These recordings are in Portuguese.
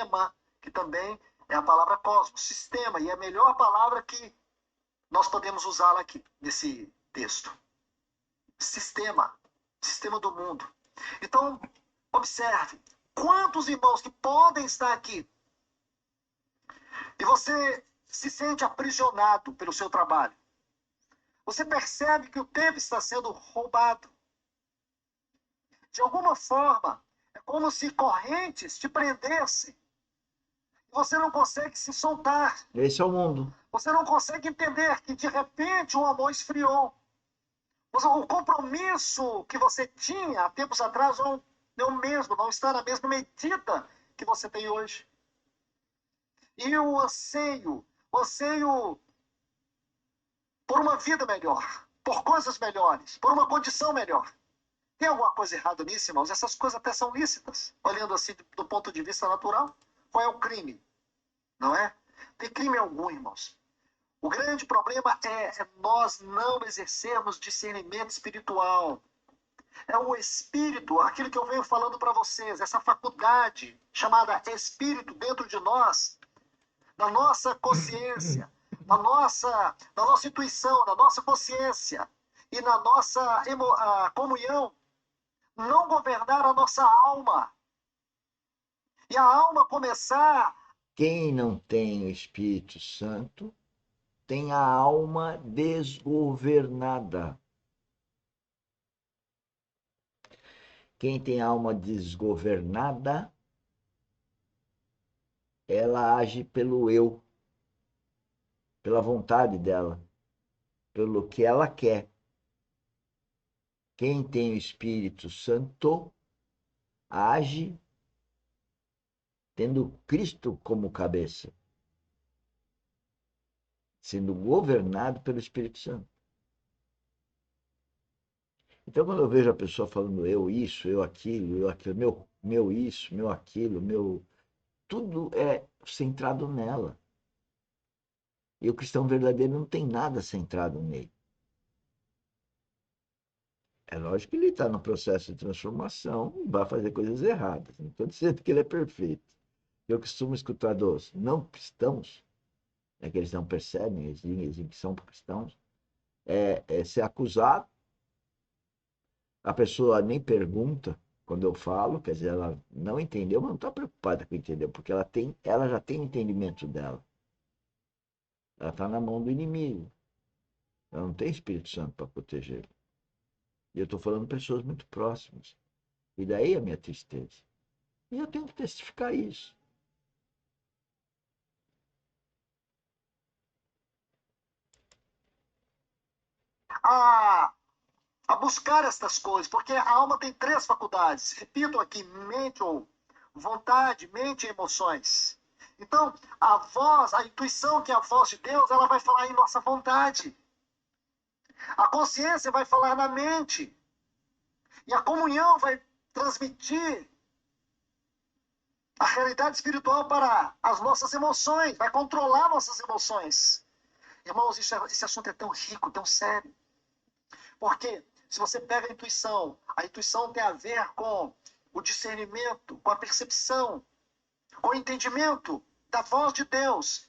sistema, que também é a palavra cosmos, sistema, e é a melhor palavra que nós podemos usá-la aqui, nesse texto. Sistema, sistema do mundo. Então, observe, quantos irmãos que podem estar aqui e você se sente aprisionado pelo seu trabalho. Você percebe que o tempo está sendo roubado. De alguma forma, é como se correntes te prendessem. Você não consegue se soltar. Esse é o mundo. Você não consegue entender que, de repente, o amor esfriou. O compromisso que você tinha há tempos atrás não é o mesmo, não está na mesma medida que você tem hoje. E o anseio por uma vida melhor, por coisas melhores, por uma condição melhor. Tem alguma coisa errada nisso, irmãos? Essas coisas até são lícitas, olhando assim do ponto de vista natural. Qual é o crime? Não é? Tem crime algum, irmãos. O grande problema é nós não exercermos discernimento espiritual. É o espírito, aquilo que eu venho falando para vocês, essa faculdade chamada espírito dentro de nós, na nossa consciência, na nossa intuição, na nossa consciência e na nossa comunhão, não governar a nossa alma. E a alma começar... Quem não tem o Espírito Santo tem a alma desgovernada. Quem tem a alma desgovernada, ela age pelo eu, pela vontade dela, pelo que ela quer. Quem tem o Espírito Santo age tendo Cristo como cabeça, sendo governado pelo Espírito Santo. Então, quando eu vejo a pessoa falando eu isso, eu aquilo, meu isso, meu aquilo, meu... Tudo é centrado nela. E o cristão verdadeiro não tem nada centrado nele. É lógico que ele está no processo de transformação e vai fazer coisas erradas. Não estou dizendo que ele é perfeito. Eu costumo escutar dos não cristãos, que eles não percebem, eles dizem que são cristãos, é ser acusado. A pessoa nem pergunta quando eu falo, quer dizer, ela não entendeu, mas não está preocupada com entender, porque ela já tem o entendimento dela. Ela está na mão do inimigo. Ela não tem Espírito Santo para proteger. E eu estou falando de pessoas muito próximas. E daí a minha tristeza. E eu tenho que testificar isso. A buscar estas coisas, porque a alma tem 3 faculdades. Repito aqui, mente ou vontade, mente e emoções. Então, a voz, a intuição, que é a voz de Deus, ela vai falar em nossa vontade. A consciência vai falar na mente. E a comunhão vai transmitir a realidade espiritual para as nossas emoções, vai controlar nossas emoções. Irmãos, esse assunto é tão rico, tão sério. Porque se você pega a intuição tem a ver com o discernimento, com a percepção, com o entendimento da voz de Deus.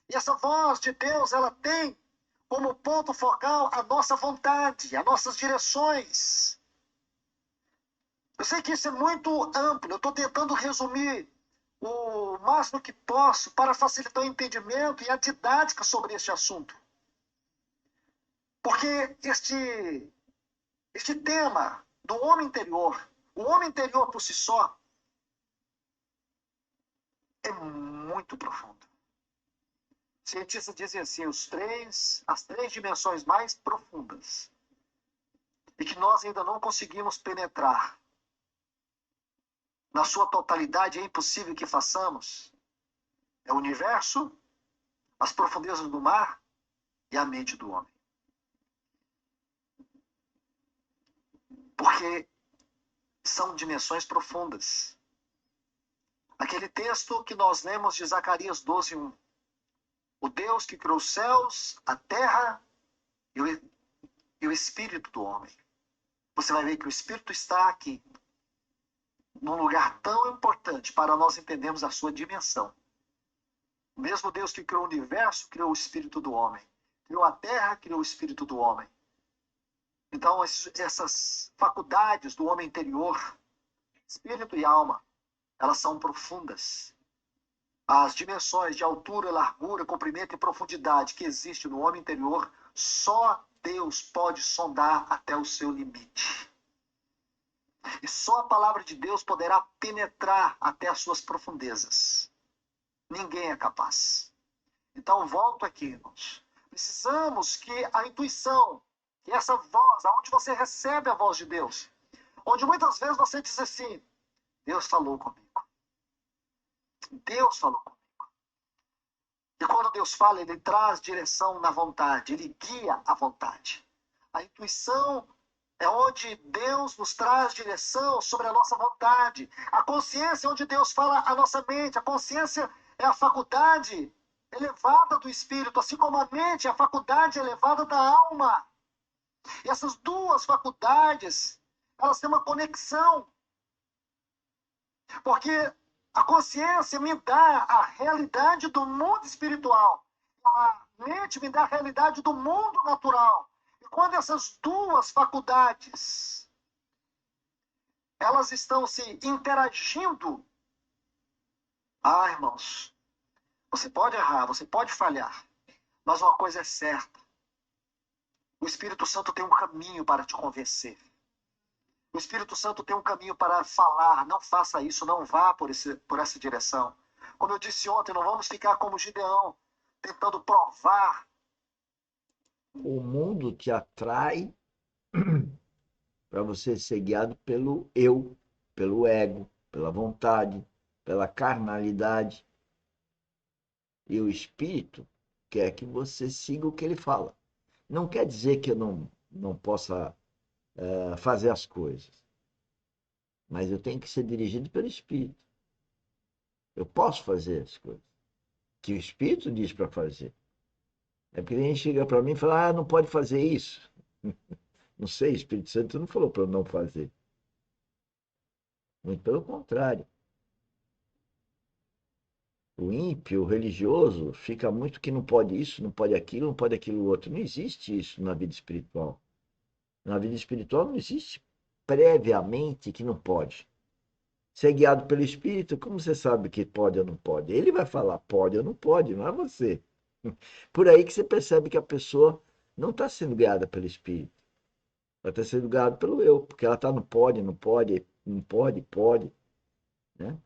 E essa voz de Deus, ela tem como ponto focal a nossa vontade, as nossas direções. Eu sei que isso é muito amplo, eu estou tentando resumir o máximo que posso para facilitar o entendimento e a didática sobre este assunto. Porque este tema do homem interior, o homem interior por si só, é muito profundo. Cientistas dizem assim, as 3 dimensões mais profundas, e que nós ainda não conseguimos penetrar na sua totalidade, é impossível que façamos, é o universo, as profundezas do mar e a mente do homem. Porque são dimensões profundas. Aquele texto que nós lemos de Zacarias 12:1. O Deus que criou os céus, a terra e o espírito do homem. Você vai ver que o espírito está aqui. num lugar tão importante para nós entendermos a sua dimensão. O mesmo Deus que criou o universo, criou o espírito do homem. Criou a terra, criou o espírito do homem. Então, essas faculdades do homem interior, espírito e alma, elas são profundas. As dimensões de altura, largura, comprimento e profundidade que existem no homem interior, só Deus pode sondar até o seu limite. E só a palavra de Deus poderá penetrar até as suas profundezas. Ninguém é capaz. Então, volto aqui, irmãos. Precisamos que a intuição, que essa voz, aonde você recebe a voz de Deus, onde muitas vezes você diz assim, Deus falou comigo. Deus falou comigo. E quando Deus fala, Ele traz direção na vontade, Ele guia a vontade. A intuição é onde Deus nos traz direção sobre a nossa vontade. A consciência é onde Deus fala a nossa mente. A consciência é a faculdade elevada do espírito, assim como a mente é a faculdade elevada da alma. E essas duas faculdades, elas têm uma conexão. Porque a consciência me dá a realidade do mundo espiritual. A mente me dá a realidade do mundo natural. E quando essas duas faculdades, elas estão se interagindo, irmãos, você pode errar, você pode falhar, mas uma coisa é certa. O Espírito Santo tem um caminho para te convencer. O Espírito Santo tem um caminho para falar, não faça isso, não vá por essa direção. Como eu disse ontem, não vamos ficar como Gideão, tentando provar. O mundo te atrai para você ser guiado pelo eu, pelo ego, pela vontade, pela carnalidade. E o Espírito quer que você siga o que ele fala. Não quer dizer que eu não possa fazer as coisas, mas eu tenho que ser dirigido pelo Espírito. Eu posso fazer as coisas que o Espírito diz para fazer. É porque a gente chega para mim e fala, não pode fazer isso. Não sei, o Espírito Santo não falou para eu não fazer. Muito pelo contrário. O ímpio, o religioso, fica muito que não pode isso, não pode aquilo, não pode aquilo outro. Não existe isso na vida espiritual. Na vida espiritual não existe previamente que não pode. Ser guiado pelo Espírito, como você sabe que pode ou não pode? Ele vai falar pode ou não pode, não é você. Por aí que você percebe que a pessoa não está sendo guiada pelo Espírito. Ela está sendo guiada pelo eu, porque ela está no pode, não pode, não pode, pode. Né?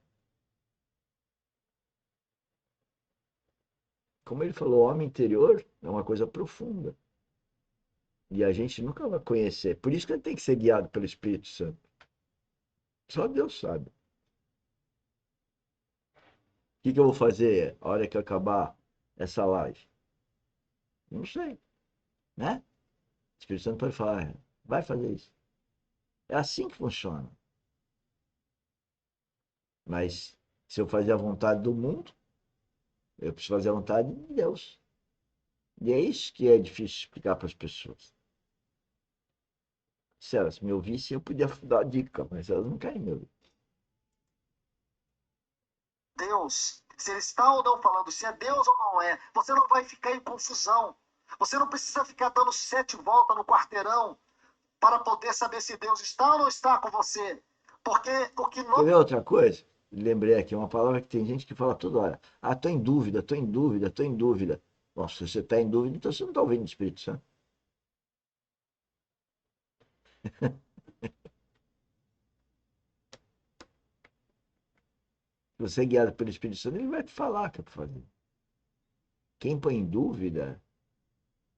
Como ele falou, o homem interior é uma coisa profunda. E a gente nunca vai conhecer. Por isso que ele tem que ser guiado pelo Espírito Santo. Só Deus sabe. O que eu vou fazer a hora que eu acabar essa live? Não sei. Né? O Espírito Santo pode falar, vai fazer isso. É assim que funciona. Mas se eu fazer a vontade do mundo, eu preciso fazer a vontade de Deus. E é isso que é difícil explicar para as pessoas. Se elas me ouvissem, eu podia dar a dica, mas elas não querem me ouvir. Deus, se ele está ou não falando, se é Deus ou não é, você não vai ficar em confusão. Você não precisa ficar dando 7 voltas no quarteirão para poder saber se Deus está ou não está com você. Porque o que Quer não. ver outra coisa? Lembrei aqui, uma palavra que tem gente que fala toda hora. Tô em dúvida, tô em dúvida, tô em dúvida. Bom, se você está em dúvida, então você não está ouvindo o Espírito Santo. Se você é guiado pelo Espírito Santo, ele vai te falar o que é para fazer. Quem põe em dúvida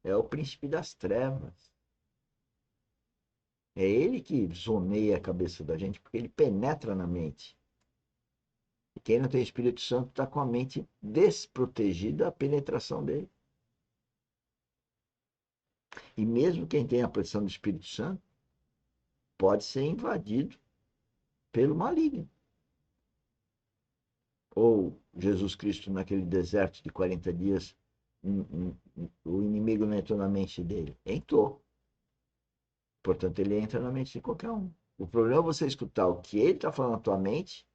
é o príncipe das trevas. É ele que zoneia a cabeça da gente, porque ele penetra na mente. E quem não tem Espírito Santo está com a mente desprotegida da penetração dele. E mesmo quem tem a pressão do Espírito Santo pode ser invadido pelo maligno. Ou Jesus Cristo naquele deserto de 40 dias, o inimigo não entrou na mente dele. Entrou. Portanto, ele entra na mente de qualquer um. O problema é você escutar o que ele está falando na tua mente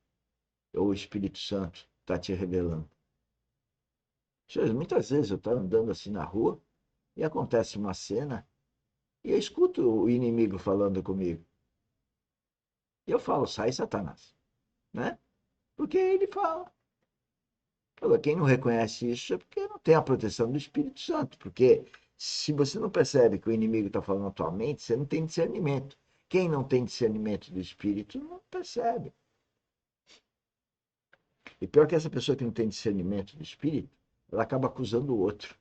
ou o Espírito Santo está te revelando. Muitas vezes eu estou andando assim na rua e acontece uma cena e eu escuto o inimigo falando comigo. E eu falo, sai, Satanás, né? Porque ele fala. Agora, quem não reconhece isso é porque não tem a proteção do Espírito Santo. Porque se você não percebe que o inimigo está falando na tua mente, você não tem discernimento. Quem não tem discernimento do Espírito não percebe. E pior que essa pessoa que não tem discernimento do Espírito, ela acaba acusando o outro.